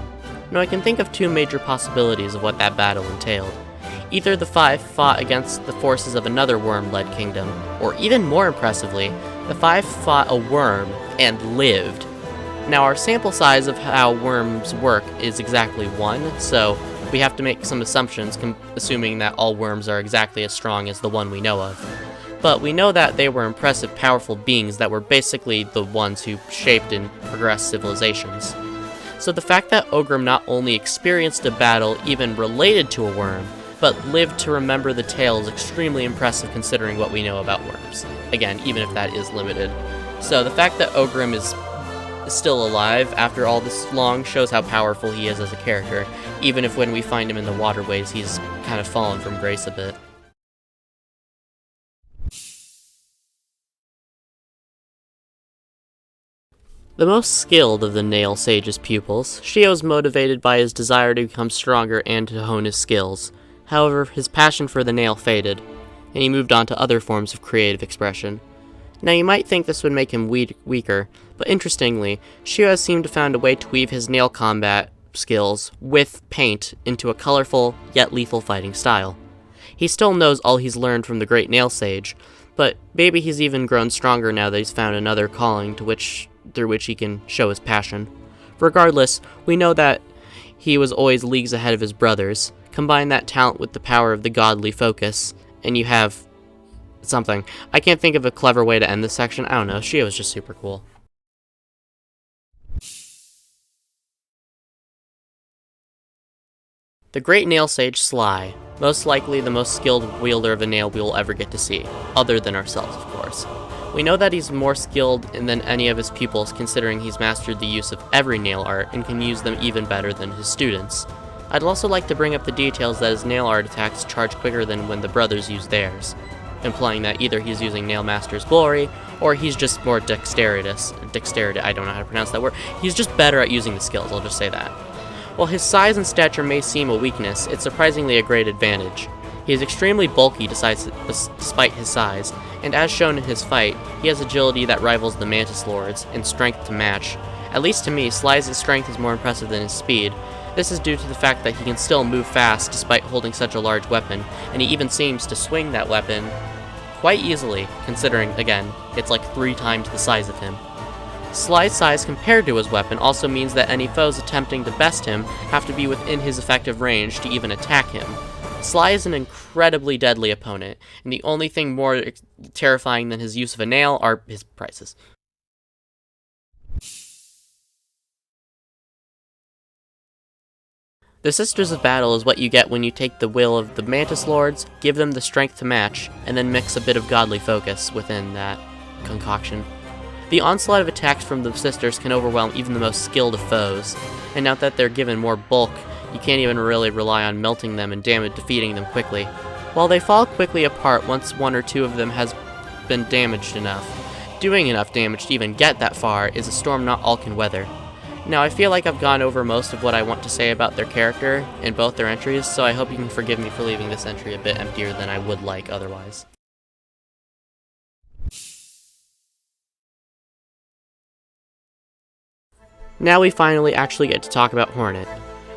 Now I can think of 2 major possibilities of what that battle entailed. Either the 5 fought against the forces of another worm-led kingdom, or even more impressively, the 5 fought a worm and lived. Now our sample size of how worms work is exactly 1, so we have to make some assumptions, assuming that all worms are exactly as strong as the one we know of. But we know that they were impressive, powerful beings that were basically the ones who shaped and progressed civilizations. So the fact that Ogrim not only experienced a battle even related to a worm, but lived to remember the tale is extremely impressive considering what we know about worms. Again, even if that is limited. So the fact that Ogrim is still alive after all this long shows how powerful he is as a character, even if when we find him in the waterways he's kind of fallen from grace a bit. The most skilled of the Nail Sage's pupils, Sheo is motivated by his desire to become stronger and to hone his skills. However, his passion for the nail faded, and he moved on to other forms of creative expression. Now you might think this would make him weaker, but interestingly, Sheo has seemed to find a way to weave his nail combat skills with paint into a colorful yet lethal fighting style. He still knows all he's learned from the Great Nail Sage, but maybe he's even grown stronger now that he's found another calling through which he can show his passion. Regardless, we know that he was always leagues ahead of his brothers. Combine that talent with the power of the godly focus, and you have something. I can't think of a clever way to end this section. I don't know. Sheo is just super cool. The Great Nail Sage Sly. Most likely the most skilled wielder of a nail we will ever get to see. Other than ourselves, of course. We know that he's more skilled than any of his pupils, considering he's mastered the use of every nail art and can use them even better than his students. I'd also like to bring up the details that his nail art attacks charge quicker than when the brothers use theirs, implying that either he's using Nail Master's glory, or he's just more dexterity, I don't know how to pronounce that word. He's just better at using the skills, I'll just say that. While his size and stature may seem a weakness, it's surprisingly a great advantage. He is extremely bulky despite his size, and as shown in his fight, he has agility that rivals the Mantis Lords, and strength to match. At least to me, Sly's strength is more impressive than his speed. This is due to the fact that he can still move fast despite holding such a large weapon, and he even seems to swing that weapon quite easily, considering, again, it's like 3 times the size of him. Sly's size compared to his weapon also means that any foes attempting to best him have to be within his effective range to even attack him. Sly is an incredibly deadly opponent, and the only thing more terrifying than his use of a nail are his prices. The Sisters of Battle is what you get when you take the will of the Mantis Lords, give them the strength to match, and then mix a bit of godly focus within that concoction. The onslaught of attacks from the Sisters can overwhelm even the most skilled of foes, and now that they're given more bulk, you can't even really rely on melting them and defeating them quickly. While they fall quickly apart once 1 or 2 of them has been damaged enough, doing enough damage to even get that far is a storm not all can weather. Now, I feel like I've gone over most of what I want to say about their character in both their entries, so I hope you can forgive me for leaving this entry a bit emptier than I would like otherwise. Now we finally actually get to talk about Hornet.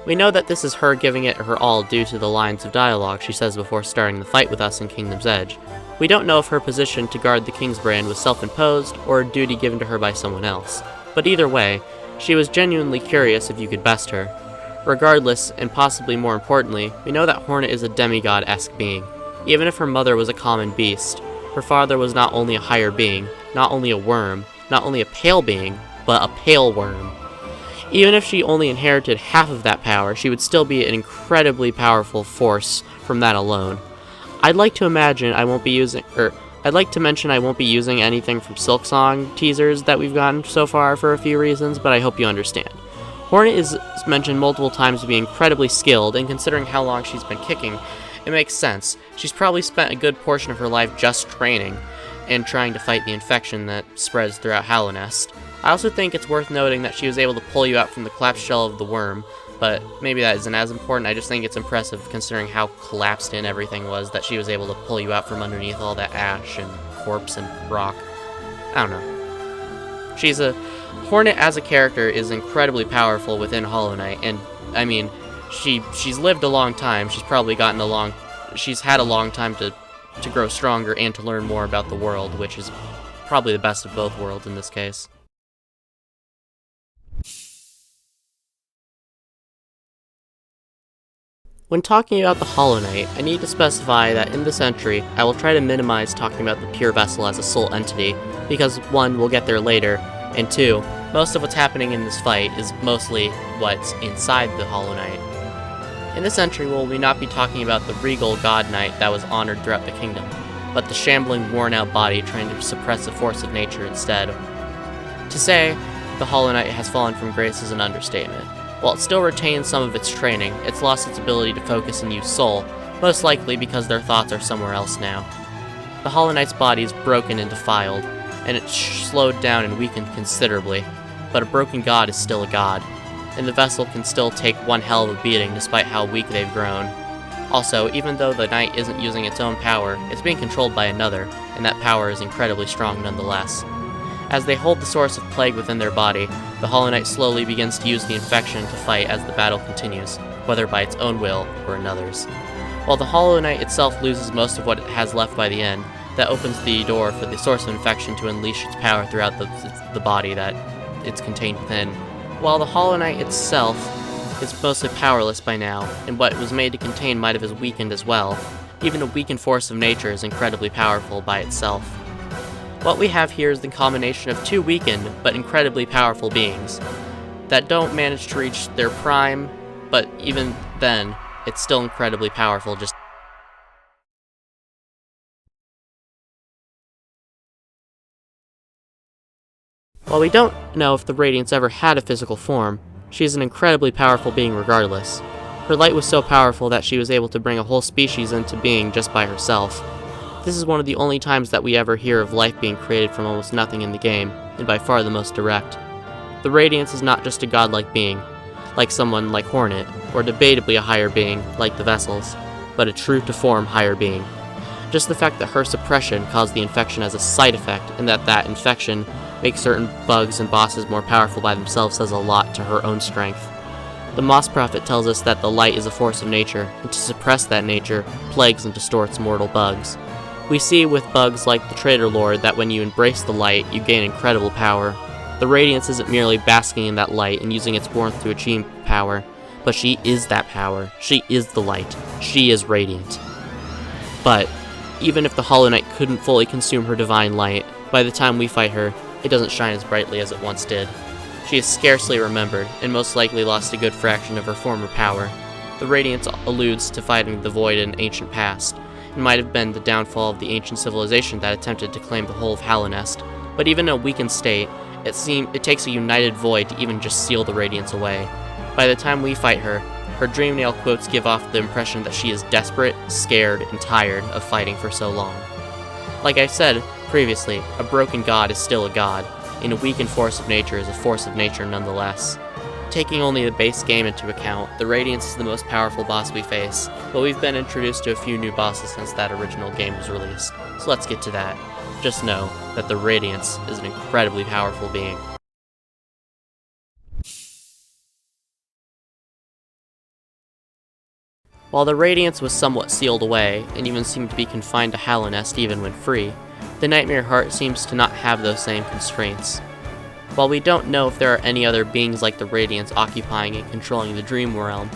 We know that this is her giving it her all due to the lines of dialogue she says before starting the fight with us in Kingdom's Edge. We don't know if her position to guard the King's brand was self-imposed or a duty given to her by someone else, but either way, she was genuinely curious if you could best her. Regardless, and possibly more importantly, we know that Hornet is a demigod-esque being. Even if her mother was a common beast, her father was not only a higher being, not only a worm, not only a pale being, but a pale worm. Even if she only inherited half of that power, she would still be an incredibly powerful force from that alone. I'd like to mention I won't be using anything from Silksong teasers that we've gotten so far for a few reasons, but I hope you understand. Hornet is mentioned multiple times to be incredibly skilled, and considering how long she's been kicking, it makes sense. She's probably spent a good portion of her life just training and trying to fight the infection that spreads throughout Hallownest. I also think it's worth noting that she was able to pull you out from the collapsed shell of the worm, but maybe that isn't as important. I just think it's impressive considering how collapsed in everything was that she was able to pull you out from underneath all that ash and corpse and rock. I don't know. Hornet as a character is incredibly powerful within Hollow Knight, and I mean, she's lived a long time. She's had a long time to grow stronger and to learn more about the world, which is probably the best of both worlds in this case. When talking about the Hollow Knight, I need to specify that in this entry, I will try to minimize talking about the pure vessel as a sole entity, because 1, we'll get there later, and 2, most of what's happening in this fight is mostly what's inside the Hollow Knight. In this entry, we will not be talking about the regal god knight that was honored throughout the kingdom, but the shambling, worn-out body trying to suppress the force of nature instead. To say the Hollow Knight has fallen from grace is an understatement. While it still retains some of its training, it's lost its ability to focus and use soul, most likely because their thoughts are somewhere else now. The Hollow Knight's body is broken and defiled, and it's slowed down and weakened considerably, but a broken god is still a god, and the vessel can still take one hell of a beating despite how weak they've grown. Also, even though the knight isn't using its own power, it's being controlled by another, and that power is incredibly strong nonetheless. As they hold the source of plague within their body, the Hollow Knight slowly begins to use the infection to fight as the battle continues, whether by its own will or another's. While the Hollow Knight itself loses most of what it has left by the end, that opens the door for the source of infection to unleash its power throughout the body that it's contained within. While the Hollow Knight itself is mostly powerless by now, and what it was made to contain might have weakened as well, even a weakened force of nature is incredibly powerful by itself. What we have here is the combination of 2 weakened, but incredibly powerful beings, that don't manage to reach their prime, but even then, it's still incredibly powerful. While we don't know if the Radiance ever had a physical form, she is an incredibly powerful being regardless. Her light was so powerful that she was able to bring a whole species into being just by herself. This is one of the only times that we ever hear of life being created from almost nothing in the game, and by far the most direct. The Radiance is not just a godlike being, like someone like Hornet, or debatably a higher being, like the Vessels, but a true-to-form higher being. Just the fact that her suppression caused the infection as a side effect, and that infection makes certain bugs and bosses more powerful by themselves says a lot to her own strength. The Moss Prophet tells us that the light is a force of nature, and to suppress that nature, plagues and distorts mortal bugs. We see with bugs like the Traitor Lord that when you embrace the light, you gain incredible power. The Radiance isn't merely basking in that light and using its warmth to achieve power, but she is that power. She is the light. She is radiant. But, even if the Hollow Knight couldn't fully consume her divine light, by the time we fight her, it doesn't shine as brightly as it once did. She is scarcely remembered, and most likely lost a good fraction of her former power. The Radiance alludes to fighting the Void in ancient past. It might have been the downfall of the ancient civilization that attempted to claim the whole of Hallownest, but even in a weakened state, it takes a united Void to even just seal the Radiance away. By the time we fight her, her Dreamnail quotes give off the impression that she is desperate, scared, and tired of fighting for so long. Like I said previously, a broken god is still a god, and a weakened force of nature is a force of nature nonetheless. Taking only the base game into account, the Radiance is the most powerful boss we face, but we've been introduced to a few new bosses since that original game was released, so let's get to that. Just know that the Radiance is an incredibly powerful being. While the Radiance was somewhat sealed away, and even seemed to be confined to Hallownest even when free, the Nightmare Heart seems to not have those same constraints. While we don't know if there are any other beings like the Radiance occupying and controlling the Dream Realm,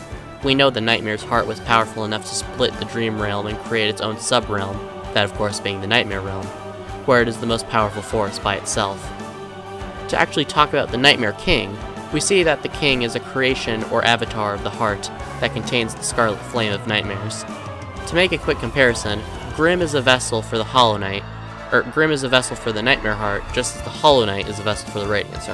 we know the Nightmare's heart was powerful enough to split the Dream Realm and create its own sub-realm, that of course being the Nightmare Realm, where it is the most powerful force by itself. To actually talk about the Nightmare King, we see that the King is a creation or avatar of the heart that contains the Scarlet Flame of Nightmares. To make a quick comparison, Grimm is a vessel for the Hollow Knight, Grimm is a vessel for the Nightmare Heart, just as the Hollow Knight is a vessel for the Radiance,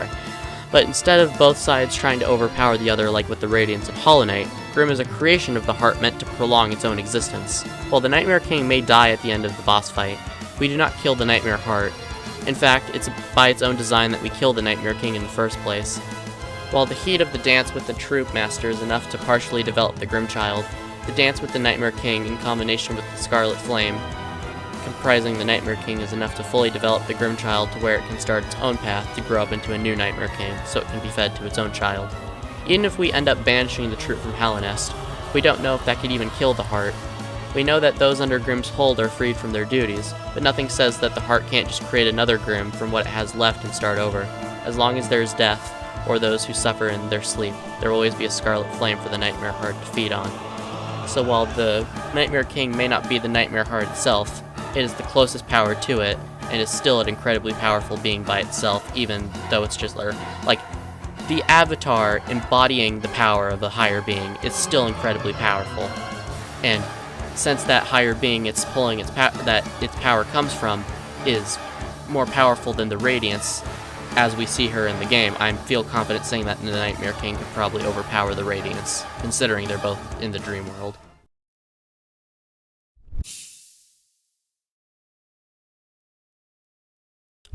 But instead of both sides trying to overpower the other like with the Radiance and Hollow Knight, Grimm is a creation of the heart meant to prolong its own existence. While the Nightmare King may die at the end of the boss fight, we do not kill the Nightmare Heart. In fact, it's by its own design that we kill the Nightmare King in the first place. While the heat of the dance with the Troupe Master is enough to partially develop the Grimm Child, the dance with the Nightmare King in combination with the Scarlet Flame comprising the Nightmare King is enough to fully develop the Grimm Child to where it can start its own path to grow up into a new Nightmare King, so it can be fed to its own child. Even if we end up banishing the Troupe from Hallownest, we don't know if that could even kill the heart. We know that those under Grimm's hold are freed from their duties, but nothing says that the heart can't just create another Grimm from what it has left and start over. As long as there is death, or those who suffer in their sleep, there will always be a Scarlet Flame for the Nightmare Heart to feed on. So while the Nightmare King may not be the Nightmare Heart itself, it is the closest power to it, and is still an incredibly powerful being by itself, even though it's just like the avatar embodying the power of the higher being is still incredibly powerful. And since that higher being it's pulling that its power comes from is more powerful than the Radiance, as we see her in the game, I feel confident saying that the Nightmare King could probably overpower the Radiance, considering they're both in the dream world.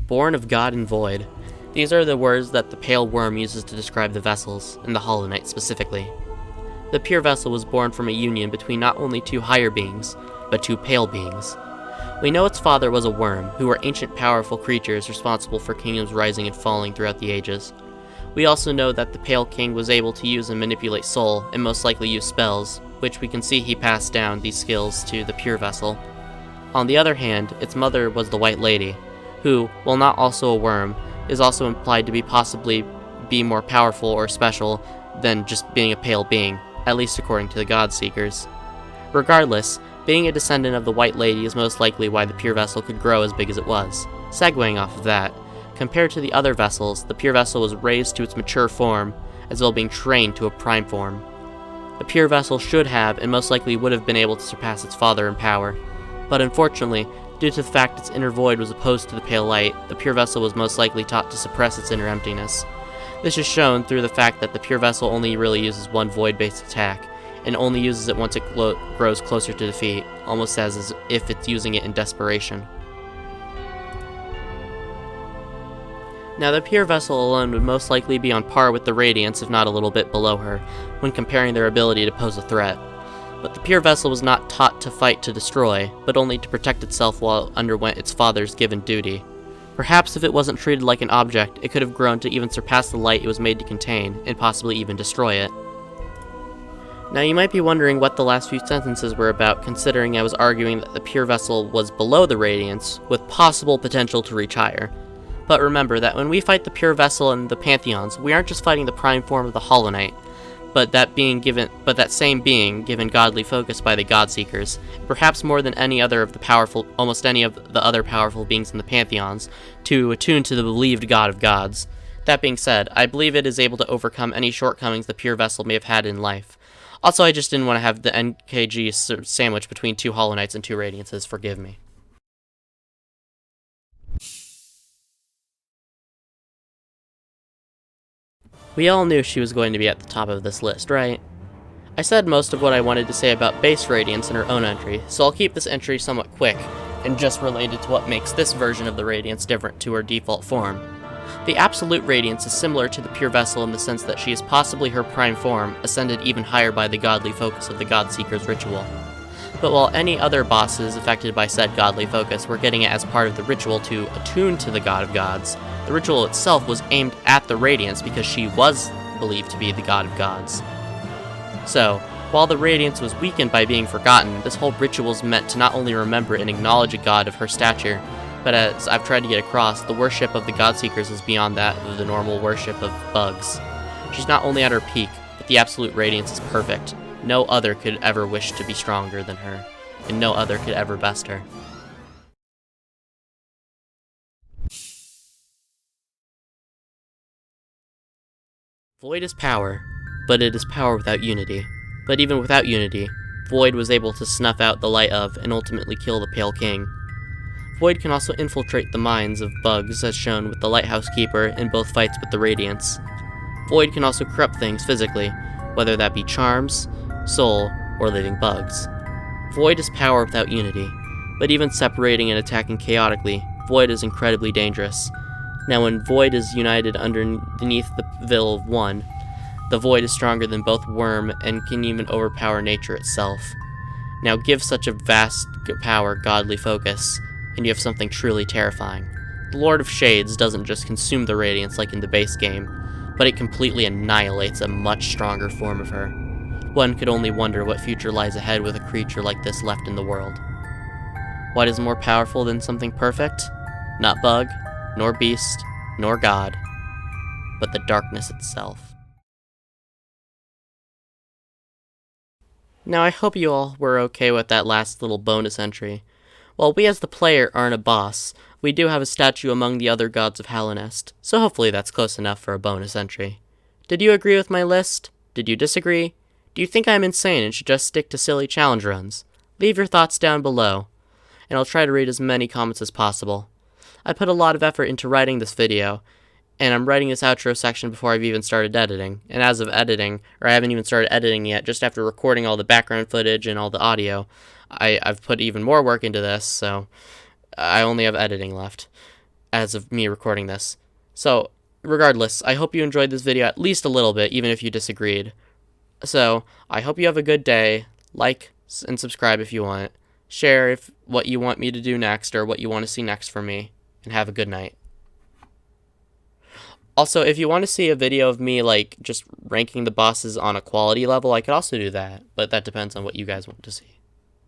Born of God and Void. These are the words that the Pale Worm uses to describe the vessels, and the Hollow Knight specifically. The Pure Vessel was born from a union between not only two higher beings, but two pale beings. We know its father was a worm, who were ancient powerful creatures responsible for kingdoms rising and falling throughout the ages. We also know that the Pale King was able to use and manipulate soul, and most likely use spells, which we can see he passed down these skills to the Pure Vessel. On the other hand, its mother was the White Lady, who, while not also a worm, is also implied to be possibly more powerful or special than just being a pale being, at least according to the God-Seekers. Regardless, being a descendant of the White Lady is most likely why the Pure Vessel could grow as big as it was. Segueing off of that, compared to the other vessels, the Pure Vessel was raised to its mature form, as well being trained to a prime form. The Pure Vessel should have, and most likely would have been able to surpass its father in power. But unfortunately, due to the fact its inner void was opposed to the pale light, the Pure Vessel was most likely taught to suppress its inner emptiness. This is shown through the fact that the Pure Vessel only really uses one void-based attack, and only uses it once it grows closer to defeat, almost as if it's using it in desperation. Now, the Pure Vessel alone would most likely be on par with the Radiance, if not a little bit below her, when comparing their ability to pose a threat. But the Pure Vessel was not taught to fight to destroy, but only to protect itself while it underwent its father's given duty. Perhaps if it wasn't treated like an object, it could have grown to even surpass the light it was made to contain, and possibly even destroy it. Now you might be wondering what the last few sentences were about, considering I was arguing that the Pure Vessel was below the Radiance, with possible potential to reach higher. But remember that when we fight the Pure Vessel and the Pantheons, we aren't just fighting the prime form of the Hollow Knight, but that same being given godly focus by the God-Seekers, perhaps more than almost any of the other powerful beings in the Pantheons, to attune to the believed God of Gods. That being said, I believe it is able to overcome any shortcomings the Pure Vessel may have had in life. Also, I just didn't want to have the NKG sandwich between two Hollow Knights and two Radiances, forgive me. We all knew she was going to be at the top of this list, right? I said most of what I wanted to say about base Radiance in her own entry, so I'll keep this entry somewhat quick, and just related to what makes this version of the Radiance different to her default form. The Absolute Radiance is similar to the Pure Vessel in the sense that she is possibly her prime form, ascended even higher by the godly focus of the Godseeker's ritual. But while any other bosses affected by said godly focus were getting it as part of the ritual to attune to the God of Gods, the ritual itself was aimed at the Radiance because she was believed to be the God of Gods. So, while the Radiance was weakened by being forgotten, this whole ritual is meant to not only remember and acknowledge a god of her stature, but as I've tried to get across, the worship of the Godseekers is beyond that of the normal worship of bugs. She's not only at her peak, but the Absolute Radiance is perfect. No other could ever wish to be stronger than her, and no other could ever best her. Void is power, but it is power without unity. But even without unity, Void was able to snuff out the light of and ultimately kill the Pale King. Void can also infiltrate the minds of bugs, as shown with the Lighthouse Keeper in both fights with the Radiance. Void can also corrupt things physically, whether that be charms, soul, or living bugs. Void is power without unity, but even separating and attacking chaotically, Void is incredibly dangerous. Now when Void is united underneath the will of one, the Void is stronger than both Worm and can even overpower nature itself. Now give such a vast power godly focus, and you have something truly terrifying. The Lord of Shades doesn't just consume the Radiance like in the base game, but it completely annihilates a much stronger form of her. One could only wonder what future lies ahead with a creature like this left in the world. What is more powerful than something perfect? Not bug, nor beast, nor god, but the darkness itself. Now I hope you all were okay with that last little bonus entry. While we as the player aren't a boss, we do have a statue among the other gods of Hallownest, so hopefully that's close enough for a bonus entry. Did you agree with my list? Did you disagree? Do you think I'm insane and should just stick to silly challenge runs? Leave your thoughts down below, and I'll try to read as many comments as possible. I put a lot of effort into writing this video, and I'm writing this outro section before I've even started editing. And as of editing, or I haven't even started editing yet, just after recording all the background footage and all the audio, I've put even more work into this, so I only have editing left as of me recording this. So, regardless, I hope you enjoyed this video at least a little bit, even if you disagreed. So, I hope you have a good day. Like and subscribe if you want. Share if what you want me to do next or what you want to see next from me. And have a good night. Also, if you want to see a video of me, like, just ranking the bosses on a quality level, I could also do that. But that depends on what you guys want to see.